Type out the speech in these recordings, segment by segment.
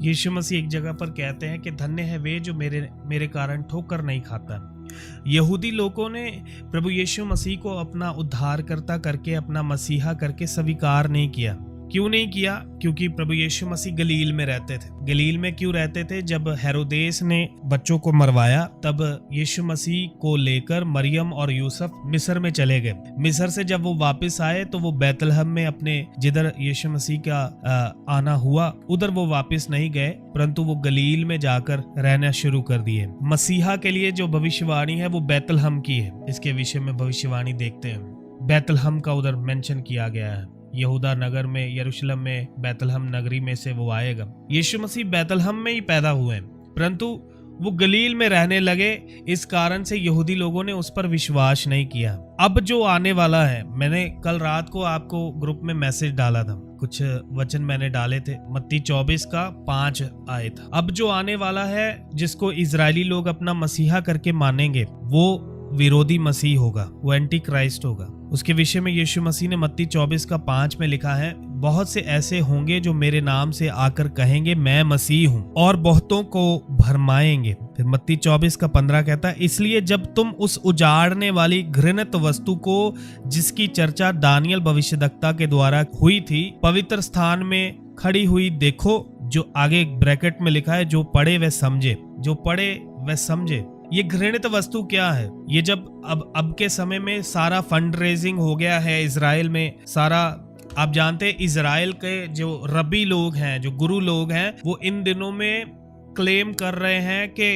यीशु मसीह एक जगह पर कहते हैं कि धन्य है वे जो मेरे मेरे कारण ठोकर नहीं खाता। यहूदी लोगों ने प्रभु यीशु मसीह को अपना उद्धारकर्ता करके, अपना मसीहा करके स्वीकार नहीं किया। क्यों नहीं किया? क्योंकि प्रभु यीशु मसीह गलील में रहते थे। गलील में क्यों रहते थे? जब हेरोदेस ने बच्चों को मरवाया तब यीशु मसीह को लेकर मरियम और यूसुफ मिस्र में चले गए। मिस्र से जब वो वापस आए तो वो बैतलहम में अपने जिधर यीशु मसीह का आना हुआ उधर वो वापस नहीं गए, परंतु वो गलील में जाकर रहना शुरू कर दिए। मसीहा के लिए जो भविष्यवाणी है वो बैतलहम की है। इसके विषय में भविष्यवाणी देखते हैं। बैतलहम का उधर मेंशन किया गया है। यहूदा नगर में, यरूशलेम में, बैतलहम नगरी में से वो आएगा। यीशु मसीह बैतलहम में ही पैदा हुए हैं, परंतु वो गलील में रहने लगे। इस कारण से यहूदी लोगों ने उस पर विश्वास नहीं किया। अब जो आने वाला है, मैंने कल रात को आपको ग्रुप में मैसेज डाला था, कुछ वचन मैंने डाले थे। मत्ती 24:5 आए था। अब जो आने वाला है, जिसको इजरायली लोग अपना मसीहा करके मानेंगे, वो विरोधी मसीह होगा, वो एंटी क्राइस्ट होगा। उसके विषय में यीशु मसीह ने मत्ती 24:5 में लिखा है, बहुत से ऐसे होंगे जो मेरे नाम से आकर कहेंगे मैं मसीह हूँ, और बहुतों को भरमाएंगे। फिर मत्ती 24:15 कहता है, इसलिए जब तुम उस उजाड़ने वाली घृणित वस्तु को, जिसकी चर्चा दानियल भविष्यद्वक्ता के द्वारा हुई थी, पवित्र स्थान में खड़ी हुई देखो, जो आगे ब्रैकेट में लिखा है, जो पढ़े वह समझे, जो पढ़े वह समझे। ये घृणित वस्तु क्या है? ये जब अब के समय में सारा फंड रेजिंग हो गया है इजराइल में, सारा आप जानते हैं इजराइल के जो रब्बी लोग हैं, जो गुरु लोग हैं, वो इन दिनों में क्लेम कर रहे हैं कि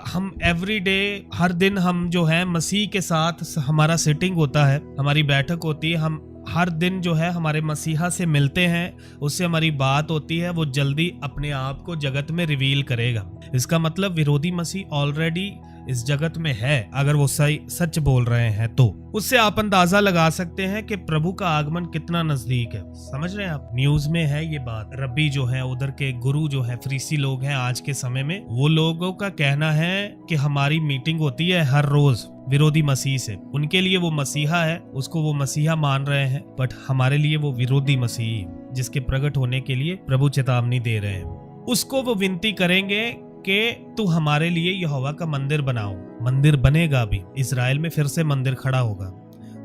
हम एवरी डे, हर दिन हम जो है मसीह के साथ हमारा सिटिंग होता है, हमारी बैठक होती है, हम हर दिन जो है हमारे मसीहा से मिलते हैं, उससे हमारी बात होती है, वो जल्दी अपने आप को जगत में रिवील करेगा। इसका मतलब विरोधी मसीह ऑलरेडी इस जगत में है, अगर वो सही सच बोल रहे हैं तो। उससे आप अंदाजा लगा सकते हैं कि प्रभु का आगमन कितना नजदीक है। समझ रहे हैं आप? न्यूज में है ये बात। रब्बी जो है, उधर के गुरु जो है, फरीसी लोग हैं आज के समय में, वो लोगों का कहना है कि हमारी मीटिंग होती है हर रोज विरोधी मसीह से। उनके लिए वो मसीहा है, उसको वो मसीहा मान रहे हैं, बट हमारे लिए वो विरोधी मसीह, जिसके प्रकट होने के लिए प्रभु चेतावनी दे रहे हैं। उसको वो विनती करेंगे कि तू हमारे लिए यहोवा का मंदिर बनाओ। मंदिर बनेगा अभी इजराइल में, फिर से मंदिर खड़ा होगा।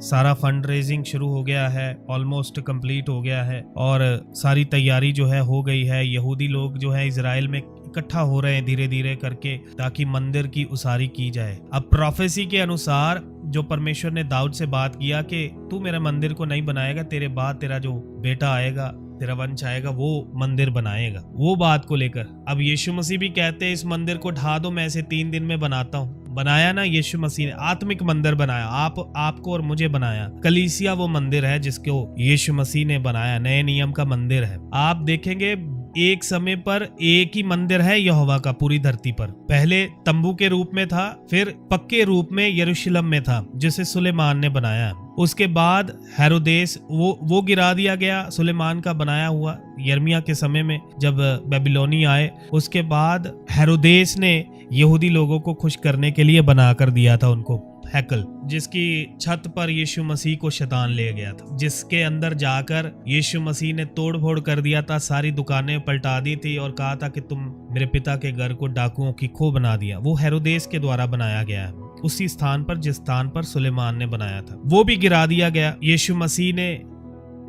सारा फंड रेजिंग शुरू हो गया है, ऑलमोस्ट कंप्लीट हो गया है, और सारी तैयारी जो है हो गई है। यहूदी लोग जो है इजराइल में इकट्ठा हो रहे हैं धीरे धीरे करके, ताकि मंदिर की उसारी की जाए। अब प्रोफेसी के अनुसार जो परमेश्वर ने दाऊद से बात किया कि तू मेरा मंदिर को नहीं बनाएगा, तेरे बाद तेरा जो बेटा आएगा, तेरा वंश आएगा, वो मंदिर बनाएगा। वो बात को लेकर अब यीशु मसीह भी कहते हैं, इस मंदिर को ढा दो, मैं इसे 3 दिन में बनाता हूँ। बनाया ना यीशु मसीह ने, आत्मिक मंदिर बनाया, आपको और मुझे बनाया। कलीसिया वो मंदिर है जिसको यीशु मसीह ने बनाया, नए नियम का मंदिर है। आप देखेंगे एक समय पर एक ही मंदिर है यहोवा का पूरी धरती पर। पहले तंबू के रूप में था, फिर पक्के रूप में यरूशलेम में था, जिसे सुलेमान ने बनाया। उसके बाद हेरोदेस वो गिरा दिया गया, सुलेमान का बनाया हुआ, यर्मिया के समय में जब बेबीलोनी आए। उसके बाद हेरोदेस ने यहूदी लोगों को खुश करने के लिए बना कर दिया था उनको हैकल, जिसकी छत पर यीशु मसीह को शैतान ले गया था, जिसके अंदर जाकर यीशु मसीह ने तोड़ फोड़ कर दिया था, सारी दुकानें पलटा दी थी और कहा था कि तुम मेरे पिता के घर को डाकुओं की खो बना दिया। वो हेरोदेस के द्वारा बनाया गया है, उसी स्थान पर जिस स्थान पर सुलेमान ने बनाया था, वो भी गिरा दिया गया। यीशु मसीह ने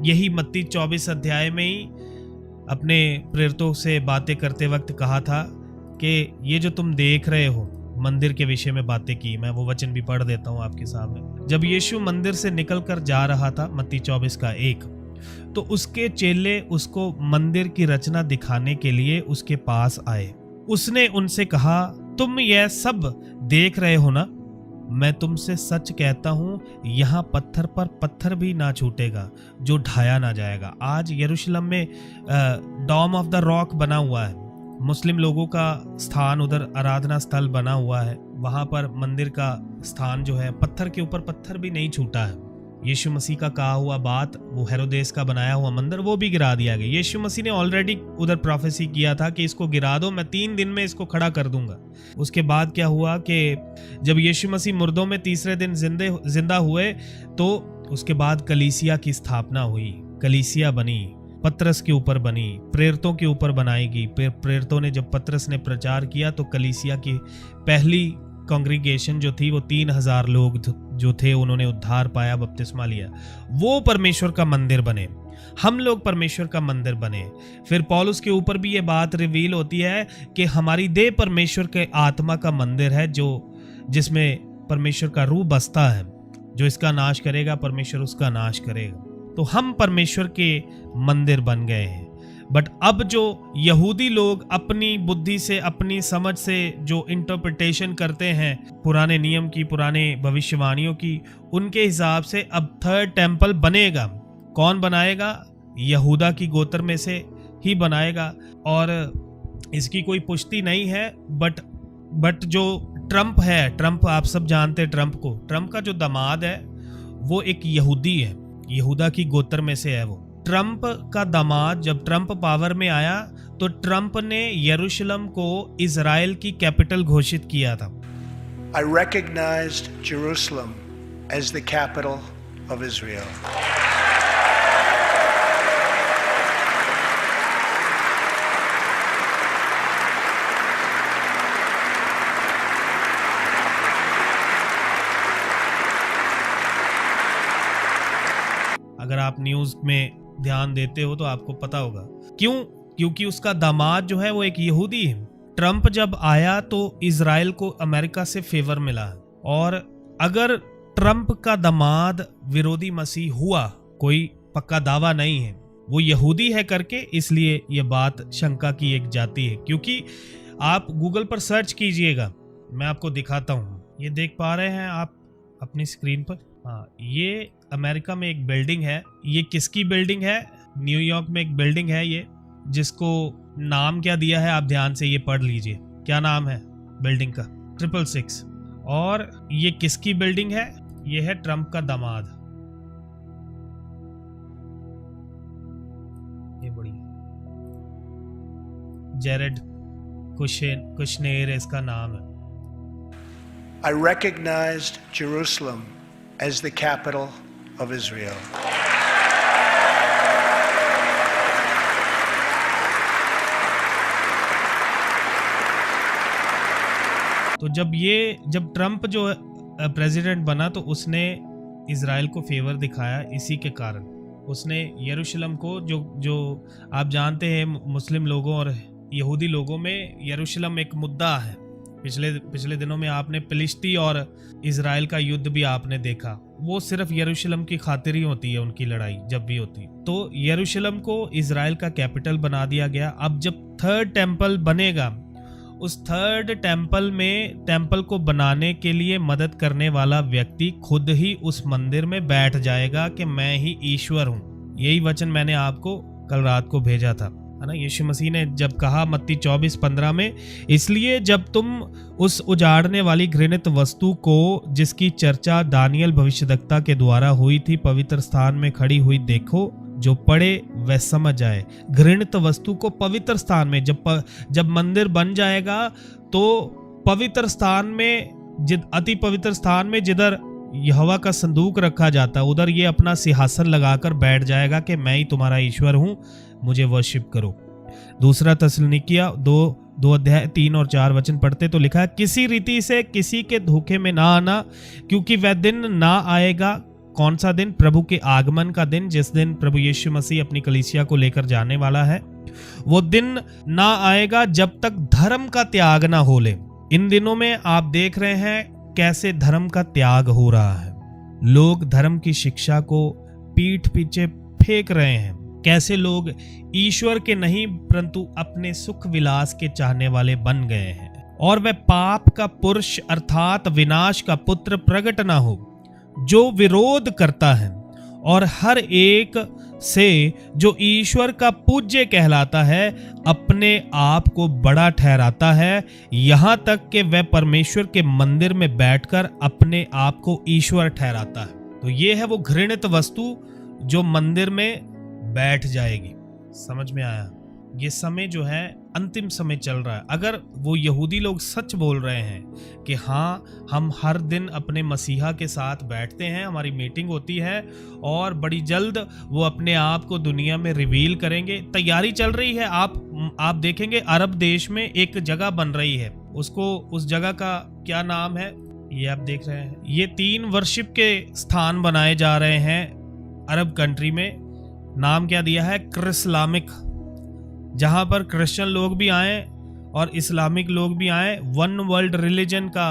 यही मत्ती 24 अध्याय में ही अपने प्रेरितों से बातें करते वक्त कहा था कि ये जो तुम देख रहे हो, मंदिर के विषय में बातें की। मैं वो वचन भी पढ़ देता हूँ आपके सामने। जब यीशु मंदिर से निकलकर जा रहा था, मत्ती 24:1, तो उसके चेले उसको मंदिर की रचना दिखाने के लिए उसके पास आए। उसने उनसे कहा, तुम यह सब देख रहे हो ना? मैं तुमसे सच कहता हूँ, यहाँ पत्थर पर पत्थर भी ना छूटेगा जो ढाया ना जाएगा। आज यरूशलेम में डॉम ऑफ द रॉक बना हुआ है, मुस्लिम लोगों का स्थान, उधर आराधना स्थल बना हुआ है। वहां पर मंदिर का स्थान जो है, पत्थर के ऊपर पत्थर भी नहीं छूटा है। यीशु मसीह का कहा हुआ बात, वो हेरोदेस का बनाया हुआ मंदिर, वो भी गिरा दिया गया। यीशु मसीह ने ऑलरेडी उधर प्रोफेसी किया था कि इसको गिरा दो, मैं 3 दिन में इसको खड़ा कर दूंगा। उसके बाद क्या हुआ कि जब यीशु मसीह मुर्दों में तीसरे दिन जिंदा हुए, तो उसके बाद कलीसिया की स्थापना हुई, कलीसिया बनी। पतरस के ऊपर बनी, प्रेरितों के ऊपर बनाएगी। प्रेरितों ने जब पतरस ने प्रचार किया तो कलीसिया की पहली कांग्रीगेशन जो थी वो 3000 लोग जो थे, उन्होंने उद्धार पाया, बपतिस्मा लिया। वो परमेश्वर का मंदिर बने, हम लोग परमेश्वर का मंदिर बने। फिर पौलुस के ऊपर भी ये बात रिवील होती है कि हमारी देह परमेश्वर के आत्मा का मंदिर है, जो जिसमें परमेश्वर का रूह बसता है। जो इसका नाश करेगा परमेश्वर उसका नाश करेगा। तो हम परमेश्वर के मंदिर बन गए हैं। बट अब जो यहूदी लोग अपनी बुद्धि से, अपनी समझ से जो इंटरप्रिटेशन करते हैं पुराने नियम की, पुराने भविष्यवाणियों की, उनके हिसाब से अब थर्ड टेम्पल बनेगा। कौन बनाएगा? यहूदा की गोत्र में से ही बनाएगा। और इसकी कोई पुष्टि नहीं है। बट जो ट्रम्प है, ट्रम्प आप सब जानते हैं ट्रम्प को, ट्रम्प का जो दामाद है वो एक यहूदी है, यहूदा की गोत्र में से है। वो ट्रम्प का दामाद, जब ट्रम्प पावर में आया तो ट्रम्प ने यरूशलेम को इजराइल की कैपिटल घोषित किया था। I recognized Jerusalem as the capital of Israel. अगर आप न्यूज में ध्यान देते हो तो आपको पता होगा क्यों, क्योंकि उसका दामाद जो है वो एक यहूदी है। ट्रम्प जब आया तो इजराइल को अमेरिका से फेवर मिला। और अगर ट्रम्प का दामाद विरोधी मसीह हुआ, कोई पक्का दावा नहीं है, वो यहूदी है करके, इसलिए ये बात शंका की एक जाती है। क्योंकि आप गूगल पर सर्च कीजिएगा, मैं आपको दिखाता हूँ। ये देख पा रहे हैं आप अपनी स्क्रीन पर? हाँ, ये अमेरिका में एक बिल्डिंग है। ये किसकी बिल्डिंग है? न्यूयॉर्क में एक बिल्डिंग है ये, जिसको नाम क्या दिया है आप ध्यान से ये पढ़ लीजिए। क्या नाम है बिल्डिंग का? 666। और ये किसकी बिल्डिंग है? ये है ट्रम्प का दामाद। ये बड़ी जेरेड कुशनेर इसका नाम है। I recognized Jerusalem as the capital of Israel. तो जब ट्रम्प जो प्रेसिडेंट बना तो उसने इजराइल को फेवर दिखाया। इसी के कारण उसने यरूशलेम को, जो आप जानते हैं मुस्लिम लोगों और यहूदी लोगों में यरूशलेम एक मुद्दा है। पिछले दिनों में आपने फिलिस्ती और इजराइल का युद्ध भी आपने देखा। वो सिर्फ यरूशलेम की खातिर ही होती है उनकी लड़ाई, जब भी होती। तो यरूशलेम को इजराइल का कैपिटल बना दिया गया। अब जब थर्ड टेम्पल बनेगा, उस थर्ड टेम्पल को बनाने के लिए मदद करने वाला व्यक्ति खुद ही उस मंदिर में बैठ जाएगा कि मैं ही ईश्वर हूँ। यही वचन मैंने आपको कल रात को भेजा था, है ना। यीशु मसीह ने जब कहा मत्ती 24:15 में, इसलिए जब तुम उस उजाड़ने वाली घृणित वस्तु को, जिसकी चर्चा दानियल भविष्यद्वक्ता के द्वारा हुई थी, पवित्र स्थान में खड़ी हुई देखो, जो पढ़े वह समझ जाए। घृणित वस्तु को पवित्र स्थान में, जब मंदिर बन जाएगा तो पवित्र स्थान में, अति पवित्र स्थान में जिधर यहोवा का संदूक रखा जाता, उधर ये अपना सिंहासन लगाकर बैठ जाएगा कि मैं ही तुम्हारा ईश्वर हूं, मुझे वर्शिप करो। दूसरा थिस्सलुनीकियों 2 अध्याय 3 और 4 वचन पढ़ते तो लिखा है, किसी रीति से किसी के धोखे में ना आना, क्योंकि वह दिन ना आएगा। कौन सा दिन? प्रभु के आगमन का दिन, जिस दिन प्रभु यीशु मसीह अपनी कलीसिया को लेकर जाने वाला है। वो दिन ना आएगा जब तक धर्म का त्याग ना हो ले। इन दिनों में आप देख रहे हैं कैसे धर्म का त्याग हो रहा है। लोग धर्म की शिक्षा को पीठ पीछे फेंक रहे हैं। कैसे लोग ईश्वर के नहीं परंतु अपने सुख विलास के चाहने वाले बन गए हैं। और वह पाप का पुरुष अर्थात विनाश का पुत्र प्रकट ना हो, जो विरोध करता है और हर एक से जो ईश्वर का पूज्य कहलाता है अपने आप को बड़ा ठहराता है, यहाँ तक कि वह परमेश्वर के मंदिर में बैठकर अपने आप को ईश्वर ठहराता है। तो ये है वो घृणित वस्तु जो मंदिर में बैठ जाएगी। समझ में आया? ये समय जो है अंतिम समय चल रहा है। अगर वो यहूदी लोग सच बोल रहे हैं कि हाँ, हम हर दिन अपने मसीहा के साथ बैठते हैं, हमारी मीटिंग होती है और बड़ी जल्द वो अपने आप को दुनिया में रिवील करेंगे, तैयारी चल रही है। आप देखेंगे अरब देश में एक जगह बन रही है, उस जगह का क्या नाम है ये आप देख रहे हैं। ये 3 वर्शिप के स्थान बनाए जा रहे हैं अरब कंट्री में। नाम क्या दिया है? क्रिस्लामिक, जहां पर क्रिश्चियन लोग भी आए और इस्लामिक लोग भी आए। वन वर्ल्ड रिलीजन का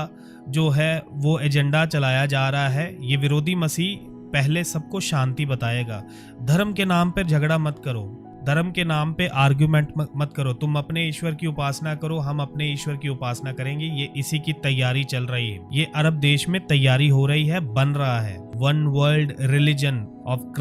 जो है वो एजेंडा चलाया जा रहा है। ये विरोधी मसीह पहले सबको शांति बताएगा। धर्म के नाम पर झगड़ा मत करो, धर्म के नाम पे आर्ग्यूमेंट मत करो। तुम अपने ईश्वर की उपासना करो, हम अपने ईश्वर की उपासना करेंगे। ये इसी की तैयारी चल रही है। ये अरब देश में तैयारी हो रही है, बन रहा है। One world religion of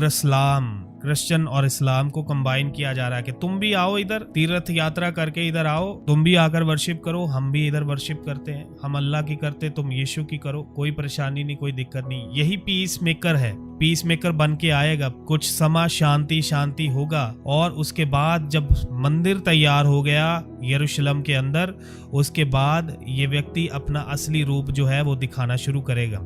Christian और इस्लाम को कंबाइन किया जा रहा है कि तुम भी आओ इधर, तीर्थ यात्रा करके इधर आओ, तुम भी आकर वर्शिप करो, हम भी इधर वर्शिप करते हैं। हम अल्लाह की करते, तुम यीशु की करो, कोई परेशानी नहीं, कोई दिक्कत नहीं। यही पीस मेकर है, पीस मेकर बन के आएगा। कुछ समय शांति होगा और उसके बाद जब मंदिर तैयार हो गया यरूशलेम के अंदर, उसके बाद ये व्यक्ति अपना असली रूप जो है वो दिखाना शुरू करेगा।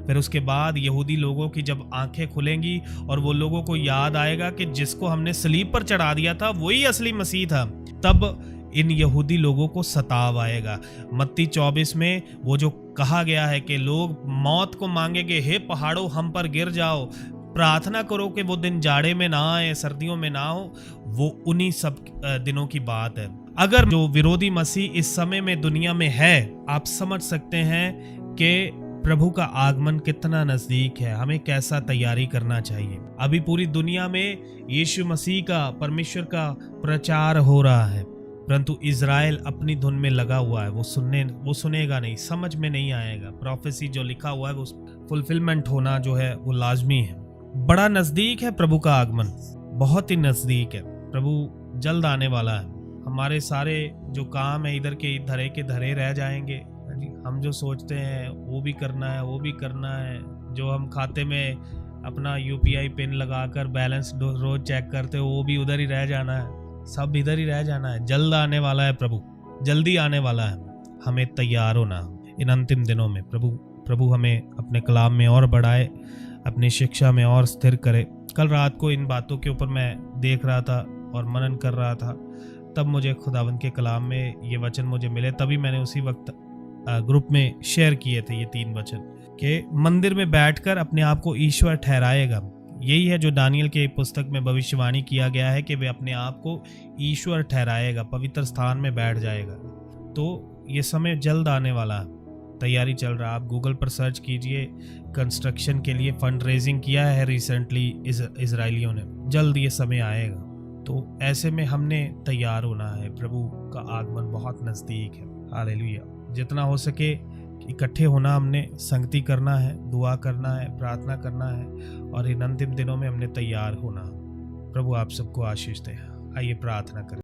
फिर उसके बाद यहूदी लोगों की जब आंखें खुलेंगी और वो लोगों को याद आएगा कि जिसको हमने सलीब पर चढ़ा दिया था वही असली मसीह था, तब इन यहूदी लोगों को सताव आएगा। मत्ती 24 में वो जो कहा गया है कि लोग मौत को मांगेंगे, हे पहाड़ों हम पर गिर जाओ, प्रार्थना करो कि वो दिन जाड़े में ना आए, सर्दियों में ना हो, वो उन्हीं सब दिनों की बात है। अगर जो विरोधी मसीह इस समय में दुनिया में है, आप समझ सकते हैं कि प्रभु का आगमन कितना नजदीक है, हमें कैसा तैयारी करना चाहिए। अभी पूरी दुनिया में यीशु मसीह का, परमेश्वर का प्रचार हो रहा है, परंतु इज़राइल अपनी धुन में लगा हुआ है। वो सुनेगा नहीं, समझ में नहीं आएगा। प्रोफेसी जो लिखा हुआ है वो फुलफिलमेंट होना जो है वो लाजमी है। बड़ा नजदीक है प्रभु का आगमन, बहुत ही नजदीक है। प्रभु जल्द आने वाला है। हमारे सारे जो काम है इधर के धरे के धरे रह जाएंगे। हम जो सोचते हैं वो भी करना है, वो भी करना है। जो हम खाते में अपना UPI पिन लगाकर बैलेंस रोज चेक करते हो, वो भी उधर ही रह जाना है। सब इधर ही रह जाना है। जल्द आने वाला है प्रभु, जल्दी आने वाला है। हमें तैयार होना इन अंतिम दिनों में। प्रभु हमें अपने कलाम में और बढ़ाए, अपनी शिक्षा में और स्थिर करे। कल रात को इन बातों के ऊपर मैं देख रहा था और मनन कर रहा था, तब मुझे खुदावंद के कलाम में ये वचन मुझे मिले। तभी मैंने उसी वक्त ग्रुप में शेयर किए थे ये 3 वचन कि मंदिर में बैठकर अपने आप को ईश्वर ठहराएगा। यही है जो दानियल के पुस्तक में भविष्यवाणी किया गया है कि वे अपने आप को ईश्वर ठहराएगा, पवित्र स्थान में बैठ जाएगा। तो ये समय जल्द आने वाला है, तैयारी चल रहा है। आप गूगल पर सर्च कीजिए, कंस्ट्रक्शन के लिए फंड रेजिंग किया है रिसेंटली इजराइलियों ने। जल्द ये समय आएगा। तो ऐसे में हमने तैयार होना है। प्रभु का आगमन बहुत नज़दीक है। हालेलुया। जितना हो सके इकट्ठे होना, हमने संगति करना है, दुआ करना है, प्रार्थना करना है और इन अंतिम दिनों में हमने तैयार होना। प्रभु आप सबको आशीष दे। आइए प्रार्थना करें।